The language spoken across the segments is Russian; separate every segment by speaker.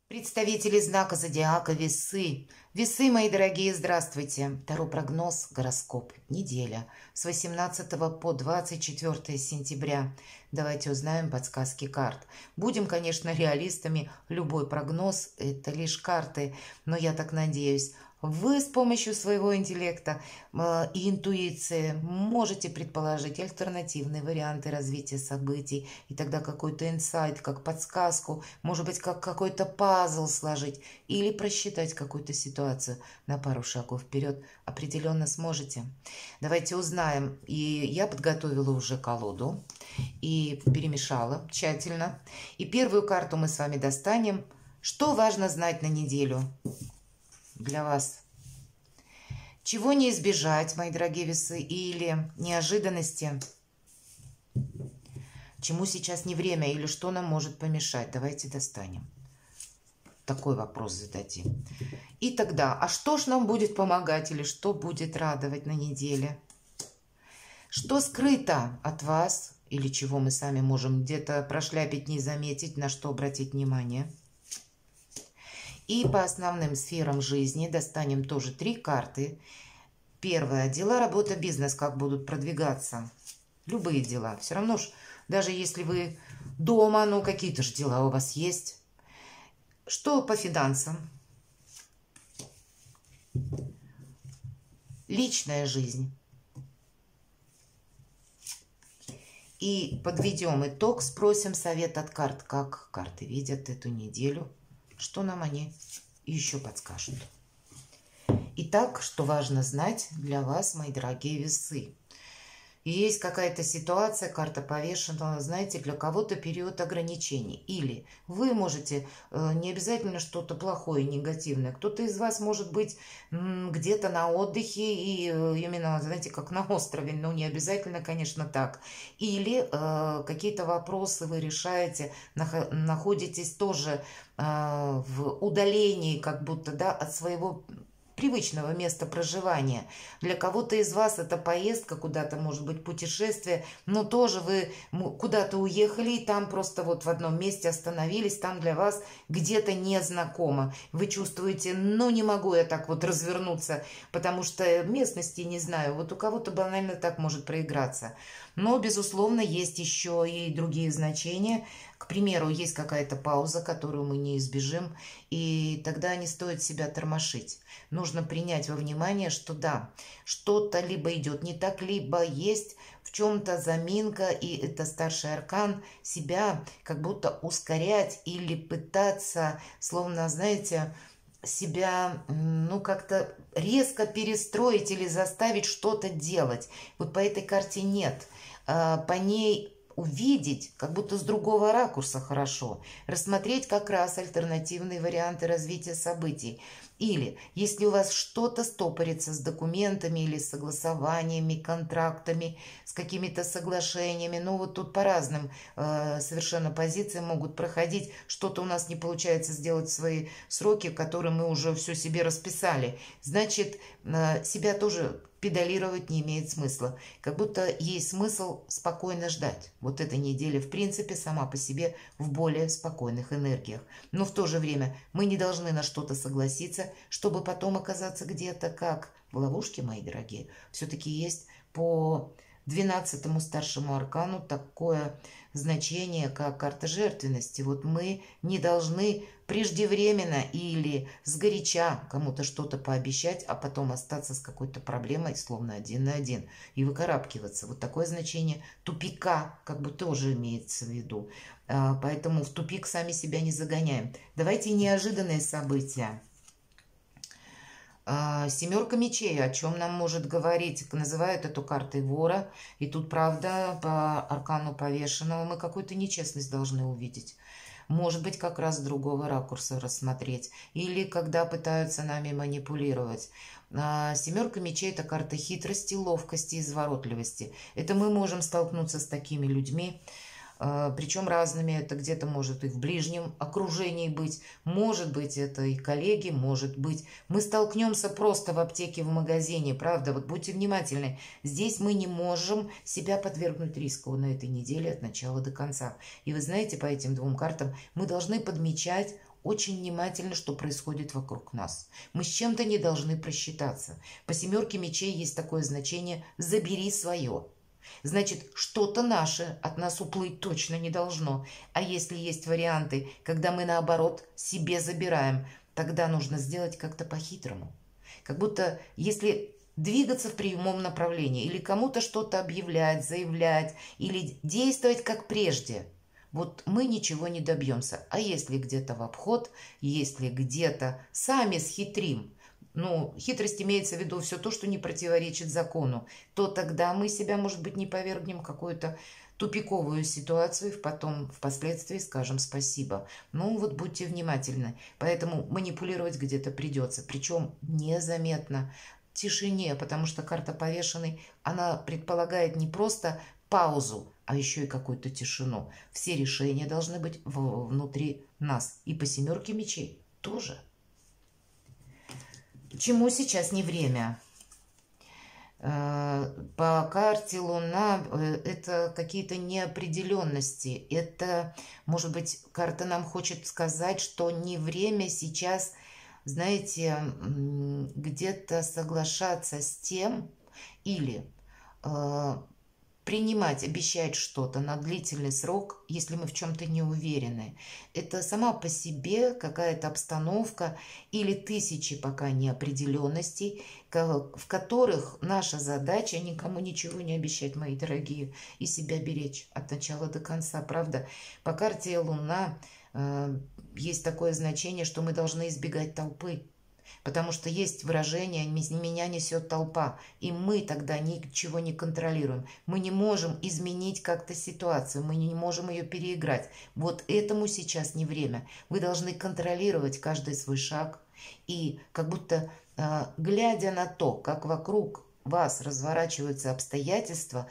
Speaker 1: Представители знака зодиака Весы. Весы, мои дорогие, здравствуйте. Таро прогноз, гороскоп, неделя с 18 по 24 сентября. Давайте узнаем подсказки карт. Будем, конечно, реалистами. Любой прогноз – это лишь карты. Но я так надеюсь, вы с помощью своего интеллекта и интуиции можете предположить альтернативные варианты развития событий, и тогда какой-то инсайт, как подсказку, может быть, как какой-то пазл сложить или просчитать какую-то ситуацию на пару шагов вперед определенно сможете. Давайте узнаем. И я подготовила уже колоду и перемешала тщательно. И первую карту мы с вами достанем. Что важно знать на неделю для вас? Чего не избежать, мои дорогие весы, или неожиданности? Чему сейчас не время или что нам может помешать? Давайте достанем. Такой вопрос зададим. И тогда, а что ж нам будет помогать или что будет радовать на неделе? Что скрыто от вас или чего мы сами можем где-то прошляпить, не заметить, на что обратить внимание? И по основным сферам жизни достанем тоже 3 карты. Первое. Дела, работа, бизнес. Как будут продвигаться? Любые дела. Все равно ж, даже если вы дома, ну какие-то же дела у вас есть. Что по финансам? Личная жизнь. И подведем итог, спросим совет от карт, как карты видят эту неделю. Что нам они еще подскажут? Итак, что важно знать для вас, мои дорогие весы? Есть какая-то ситуация, карта повешена, знаете, для кого-то период ограничений. Или вы можете, не обязательно что-то плохое, негативное. Кто-то из вас может быть где-то на отдыхе, и именно, знаете, как на острове, но не обязательно, конечно, так. Или какие-то вопросы вы решаете, находитесь тоже в удалении, как будто, да, от своего привычного места проживания. Для кого-то из вас это поездка куда-то, может быть, путешествие, но тоже вы куда-то уехали и там просто вот в одном месте остановились, там для вас где-то незнакомо. Вы чувствуете, ну не могу я так вот развернуться, потому что местности не знаю. Вот у кого-то банально так может проиграться. Но, безусловно, есть еще и другие значения. К примеру, есть какая-то пауза, которую мы не избежим, и тогда не стоит себя тормошить. Нужно принять во внимание, что да, что-то либо идет не так, либо есть в чем-то заминка, и это старший аркан, себя как будто ускорять или пытаться, словно, знаете, себя, ну, как-то резко перестроить или заставить что-то делать. Вот по этой карте нет. По ней увидеть, как будто с другого ракурса хорошо, рассмотреть как раз альтернативные варианты развития событий. Или, если у вас что-то стопорится с документами или с согласованиями, контрактами, с какими-то соглашениями, ну вот тут по разным совершенно позициям могут проходить, что-то у нас не получается сделать в свои сроки, которые мы уже все себе расписали, значит, себя тоже педалировать не имеет смысла. Как будто есть смысл спокойно ждать. Вот эта неделя, в принципе, сама по себе в более спокойных энергиях. Но в то же время мы не должны на что-то согласиться, чтобы потом оказаться где-то как в ловушке, мои дорогие. Все-таки есть по 12-му старшему аркану такое значение, как карта жертвенности. Вот мы не должны преждевременно или сгоряча кому-то что-то пообещать, а потом остаться с какой-то проблемой, словно один на один, и выкарабкиваться. Вот такое значение тупика как бы тоже имеется в виду. Поэтому в тупик сами себя не загоняем. Давайте неожиданные события. Семерка мечей, о чем нам может говорить? Называют эту картой вора. И тут, правда, по аркану повешенного мы какую-то нечестность должны увидеть. Может быть, как раз с другого ракурса рассмотреть. Или когда пытаются нами манипулировать. Семерка мечей – это карта хитрости, ловкости и изворотливости. Это мы можем столкнуться с такими людьми, причем разными. Это где-то может и в ближнем окружении быть, может быть это и коллеги, может быть мы столкнемся просто в аптеке, в магазине, правда, вот будьте внимательны, здесь мы не можем себя подвергнуть риску на этой неделе от начала до конца. И вы знаете, по этим двум картам мы должны подмечать очень внимательны, что происходит вокруг нас. Мы с чем-то не должны просчитаться. По 7 мечей есть такое значение «забери свое». Значит, что-то наше от нас уплыть точно не должно. А если есть варианты, когда мы наоборот себе забираем, тогда нужно сделать как-то по-хитрому. Как будто если двигаться в прямом направлении или кому-то что-то объявлять, заявлять или действовать как прежде, вот мы ничего не добьемся. А если где-то в обход, если где-то сами схитрим, ну, хитрость имеется в виду все то, что не противоречит закону, то тогда мы себя, может быть, не повергнем в какую-то тупиковую ситуацию, и потом впоследствии скажем спасибо. Ну, вот будьте внимательны. Поэтому манипулировать где-то придется, причем незаметно, в тишине, потому что карта повешенной, она предполагает не просто паузу, а еще и какую-то тишину. Все решения должны быть внутри нас. И по 7 мечей тоже. Чему сейчас не время? По карте Луна это какие-то неопределенности. Это, может быть, карта нам хочет сказать, что не время сейчас, знаете, где-то соглашаться с тем или принимать, обещать что-то на длительный срок, если мы в чем-то не уверены. Это сама по себе какая-то обстановка или тысячи пока неопределенностей, в которых наша задача никому ничего не обещать, мои дорогие, и себя беречь от начала до конца. Правда, по карте Луна есть такое значение, что мы должны избегать толпы. Потому что есть выражение «меня несет толпа», и мы тогда ничего не контролируем. Мы не можем изменить как-то ситуацию, мы не можем ее переиграть. Вот этому сейчас не время. Вы должны контролировать каждый свой шаг и как будто, глядя на то, как вокруг вас разворачиваются обстоятельства,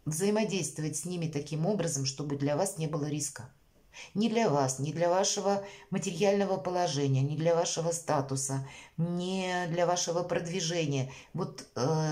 Speaker 1: взаимодействовать с ними таким образом, чтобы для вас не было риска. Ни для вас, ни для вашего материального положения, ни для вашего статуса, ни для вашего продвижения. Вот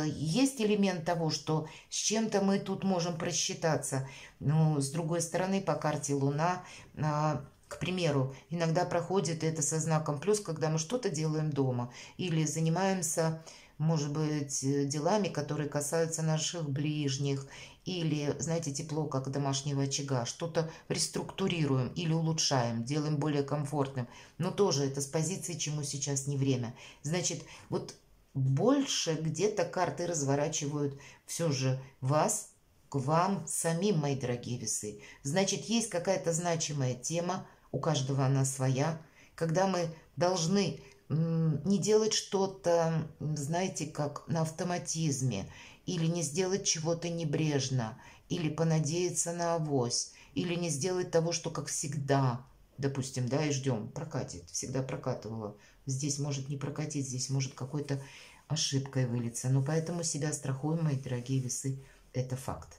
Speaker 1: есть элемент того, что с чем-то мы тут можем просчитаться. Но с другой стороны, по карте Луна, к примеру, иногда проходит это со знаком плюс, когда мы что-то делаем дома или занимаемся, может быть, делами, которые касаются наших ближних, или, знаете, тепло, как домашнего очага, что-то реструктурируем или улучшаем, делаем более комфортным. Но тоже это с позиции, чему сейчас не время. Значит, вот больше где-то карты разворачивают все же вас к вам самим, мои дорогие весы. Значит, есть какая-то значимая тема, у каждого она своя, когда мы должны не делать что-то, знаете, как на автоматизме, или не сделать чего-то небрежно, или понадеяться на авось, или не сделать того, что как всегда, допустим, да, и ждем, прокатит, всегда прокатывала. Здесь может не прокатить, здесь может какой-то ошибкой вылиться. Но поэтому себя страхуем, мои дорогие весы, это факт.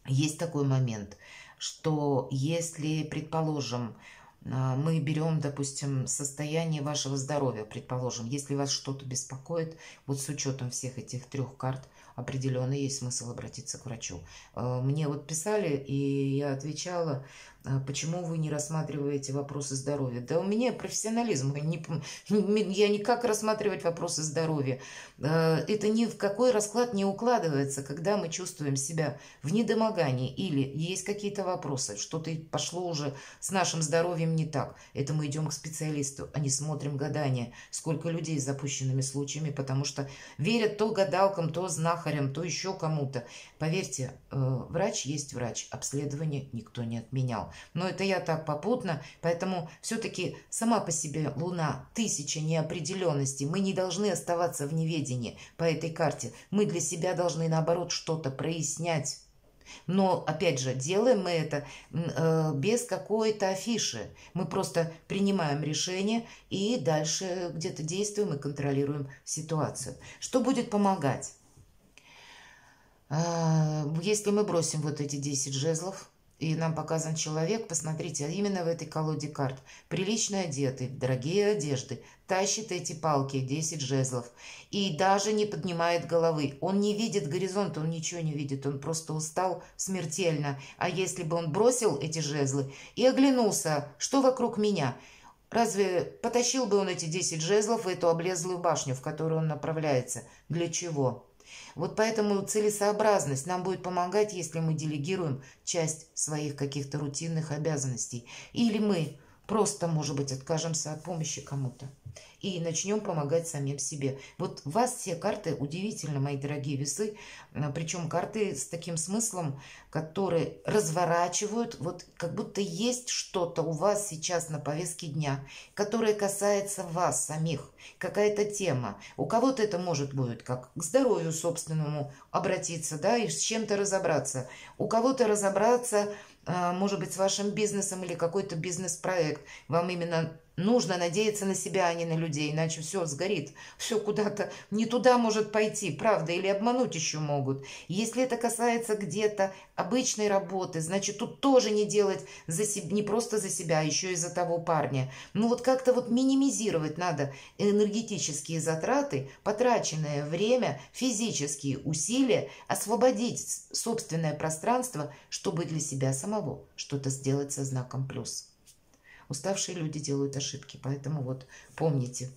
Speaker 1: Есть такой момент, что если, предположим, мы берем, допустим, состояние вашего здоровья, предположим, если вас что-то беспокоит, вот с учетом всех этих 3 карт, определенно есть смысл обратиться к врачу. Мне вот писали, и я отвечала, почему вы не рассматриваете вопросы здоровья. Да у меня профессионализм, я никак рассматривать вопросы здоровья. Это ни в какой расклад не укладывается, когда мы чувствуем себя в недомогании или есть какие-то вопросы, что-то пошло уже с нашим здоровьем не так. Это мы идем к специалисту, а не смотрим гадания. Сколько людей с запущенными случаями, потому что верят то гадалкам, то знахарям, то еще кому-то. Поверьте, врач есть врач, обследование никто не отменял. Но это я так попутно, поэтому все-таки сама по себе Луна 1000 неопределенностей. Мы не должны оставаться в неведении по этой карте. Мы для себя должны, наоборот, что-то прояснять. Но, опять же, делаем мы это без какой-то афиши. Мы просто принимаем решение и дальше где-то действуем и контролируем ситуацию. Что будет помогать? Если мы бросим вот эти 10 жезлов, и нам показан человек, посмотрите, именно в этой колоде карт, прилично одетый, дорогие одежды, тащит эти палки, 10 жезлов, и даже не поднимает головы. Он не видит горизонта, он ничего не видит, он просто устал смертельно. А если бы он бросил эти жезлы и оглянулся, что вокруг меня, Разве потащил бы он эти 10 жезлов в эту облезлую башню, в которую он направляется? Для чего? Вот поэтому целесообразность нам будет помогать, если мы делегируем часть своих каких-то рутинных обязанностей. Или мы просто, может быть, откажемся от помощи кому-то и начнем помогать самим себе. Вот у вас все карты удивительно, мои дорогие весы, причем карты с таким смыслом, которые разворачивают, вот как будто есть что-то у вас сейчас на повестке дня, которое касается вас самих, какая-то тема. У кого-то это может быть как к здоровью собственному обратиться, да, и с чем-то разобраться. У кого-то разобраться, может быть, с вашим бизнесом или какой-то бизнес-проект. Вам именно нужно надеяться на себя, а не на людей, иначе все сгорит, все куда-то не туда может пойти, правда, или обмануть еще могут. Если это касается где-то обычной работы, значит, тут тоже не делать за себя, не просто за себя, а еще и за того парня. Ну вот как-то вот минимизировать надо энергетические затраты, потраченное время, физические усилия, освободить собственное пространство, чтобы для себя самого что-то сделать со знаком плюс. Уставшие люди делают ошибки, поэтому вот помните.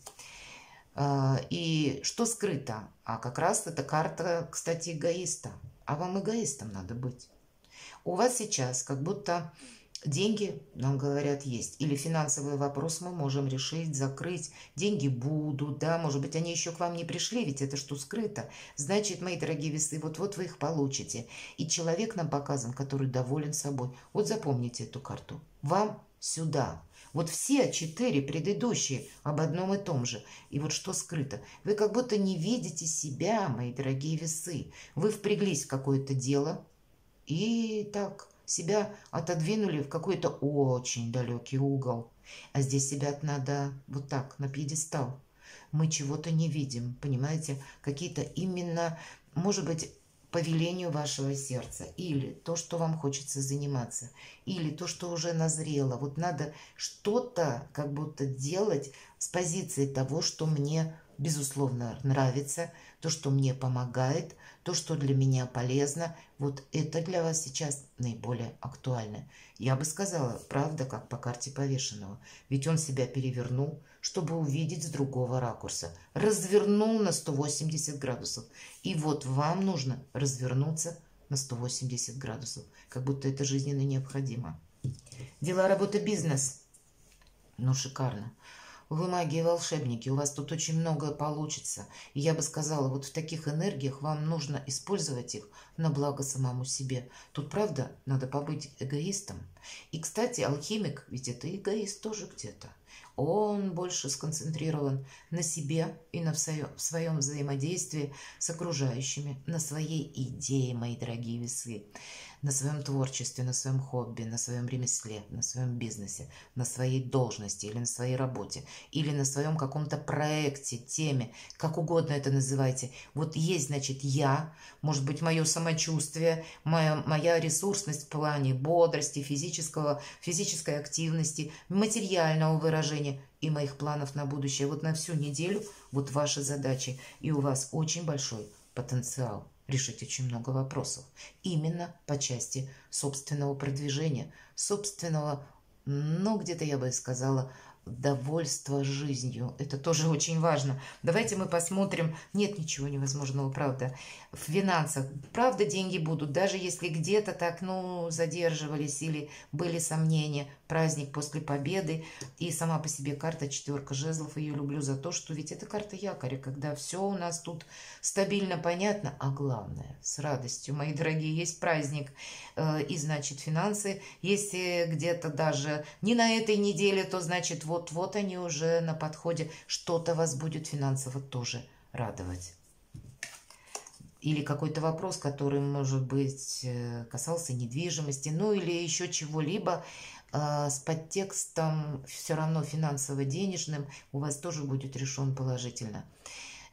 Speaker 1: И что скрыто? А как раз это карта, кстати, эгоиста. А вам эгоистом надо быть. У вас сейчас как будто деньги, нам говорят, есть. Или финансовый вопрос мы можем решить, закрыть. Деньги будут, да, может быть, они еще к вам не пришли, ведь это что скрыто. Значит, мои дорогие весы, вот-вот вы их получите. И человек нам показан, который доволен собой. Вот запомните эту карту. Вам сюда. Вот все 4 предыдущие об одном и том же. И вот что скрыто. Вы как будто не видите себя, мои дорогие весы. Вы впряглись в какое-то дело и так себя отодвинули в какой-то очень далекий угол. А здесь себя надо вот так, на пьедестал. Мы чего-то не видим, понимаете? Какие-то именно, может быть, по велению вашего сердца, или то, что вам хочется заниматься, или то, что уже назрело. Вот надо что-то как будто делать с позиции того, что мне, безусловно, нравится, то, что мне помогает, то, что для меня полезно. Вот это для вас сейчас наиболее актуально. Я бы сказала, правда, как по карте повешенного. Ведь он себя перевернул, чтобы увидеть с другого ракурса. Развернул на 180 градусов. И вот вам нужно развернуться на 180 градусов. Как будто это жизненно необходимо. Дела, работа, бизнес. Ну, шикарно. Вы маги и волшебники, у вас тут очень многое получится. И я бы сказала, вот в таких энергиях вам нужно использовать их на благо самому себе. Тут, правда, надо побыть эгоистом. И, кстати, алхимик, ведь это эгоист тоже где-то. Он больше сконцентрирован на себе и на своем взаимодействии с окружающими, на своей идее, мои дорогие весы, на своем творчестве, на своем хобби, на своем ремесле, на своем бизнесе, на своей должности или на своей работе, или на своем каком-то проекте, теме, как угодно это называйте. Вот есть, значит, я, может быть, мое самочувствие, моя ресурсность в плане бодрости, физической активности, материального выражения и моих планов на будущее. Вот на всю неделю вот ваши задачи. И у вас очень большой потенциал решить очень много вопросов. Именно по части собственного продвижения, собственного, ну, где-то я бы сказала, довольство жизнью. Это тоже очень важно. Давайте мы посмотрим. Нет ничего невозможного, правда. В финансах, правда, деньги будут, даже если где-то так, ну, задерживались или были сомнения. Праздник после победы. И сама по себе карта 4 жезлов. Ее люблю за то, что ведь это карта якоря, когда все у нас тут стабильно, понятно, а главное, с радостью, мои дорогие, есть праздник. И, значит, финансы, если где-то даже не на этой неделе, то, значит, вот они уже на подходе. Что-то вас будет финансово тоже радовать. Или какой-то вопрос, который, может быть, касался недвижимости, ну или еще чего-либо с подтекстом все равно финансово-денежным, у вас тоже будет решен положительно.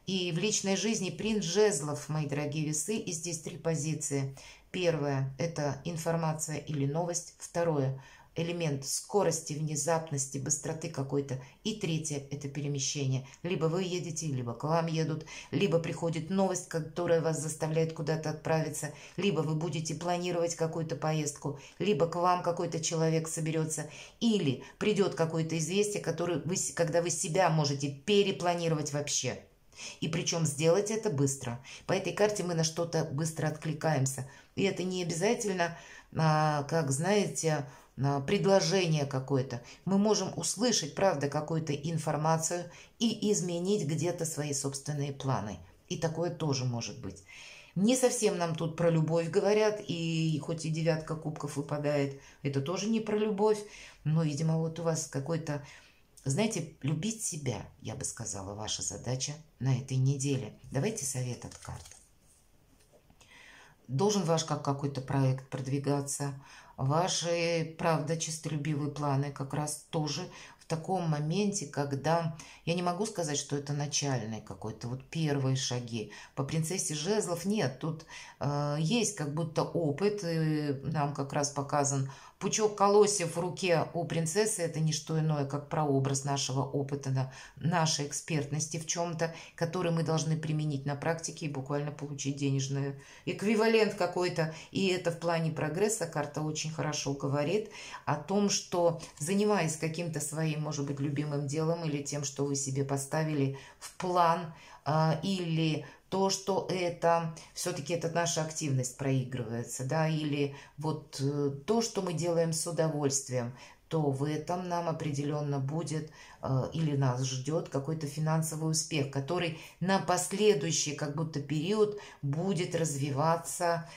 Speaker 1: И в личной жизни принц жезлов, мои дорогие весы, и здесь 3 позиции. Первое – это информация или новость. Второе – элемент скорости, внезапности, быстроты какой-то. И третье – это перемещение. Либо вы едете, либо к вам едут, либо приходит новость, которая вас заставляет куда-то отправиться, либо вы будете планировать какую-то поездку, либо к вам какой-то человек соберется, или придет какое-то известие, когда вы себя можете перепланировать вообще. И причем сделать это быстро. По этой карте мы на что-то быстро откликаемся. И это не обязательно, как знаете, предложение какое-то. Мы можем услышать, правда, какую-то информацию и изменить где-то свои собственные планы. И такое тоже может быть. Не совсем нам тут про любовь говорят, и хоть и 9 кубков выпадает, это тоже не про любовь, но, видимо, вот у вас какой-то, знаете, любить себя, я бы сказала, ваша задача на этой неделе. Давайте совет от карт. Должен ваш какой-то проект продвигаться. Ваши, правда, честолюбивые планы как раз тоже в таком моменте, когда я не могу сказать, что это начальный какой-то, вот первые шаги. По принцессе жезлов нет, тут есть как будто опыт, и нам как раз показан пучок колосьев в руке у принцессы. Это не что иное, как прообраз нашего опыта, нашей экспертности в чем-то, который мы должны применить на практике и буквально получить денежный эквивалент какой-то. И это в плане прогресса карта очень хорошо говорит о том, что, занимаясь каким-то своим, может быть, любимым делом или тем, что вы себе поставили в план, или то, что это все-таки это наша активность проигрывается, да, или вот то, что мы делаем с удовольствием, то в этом нам определенно будет или нас ждет какой-то финансовый успех, который на последующий как будто период будет развиваться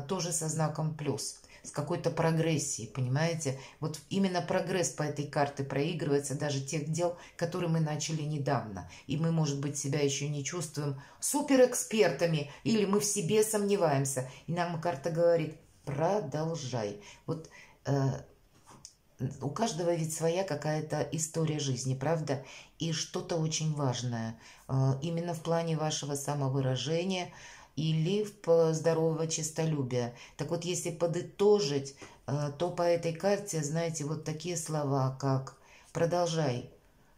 Speaker 1: тоже со знаком плюс, с какой-то прогрессией, понимаете? Вот именно прогресс по этой карте проигрывается даже тех дел, которые мы начали недавно. И мы, может быть, себя еще не чувствуем суперэкспертами, или мы в себе сомневаемся. И нам карта говорит: продолжай. Вот у каждого ведь своя какая-то история жизни, правда? И что-то очень важное. Именно в плане вашего самовыражения или в здорового честолюбия. Так вот, если подытожить, то по этой карте, знаете, вот такие слова, как «продолжай»,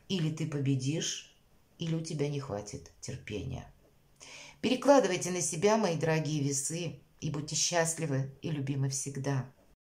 Speaker 1: или ты победишь, или у тебя не хватит терпения. Перекладывайте на себя, мои дорогие весы, и будьте счастливы и любимы всегда.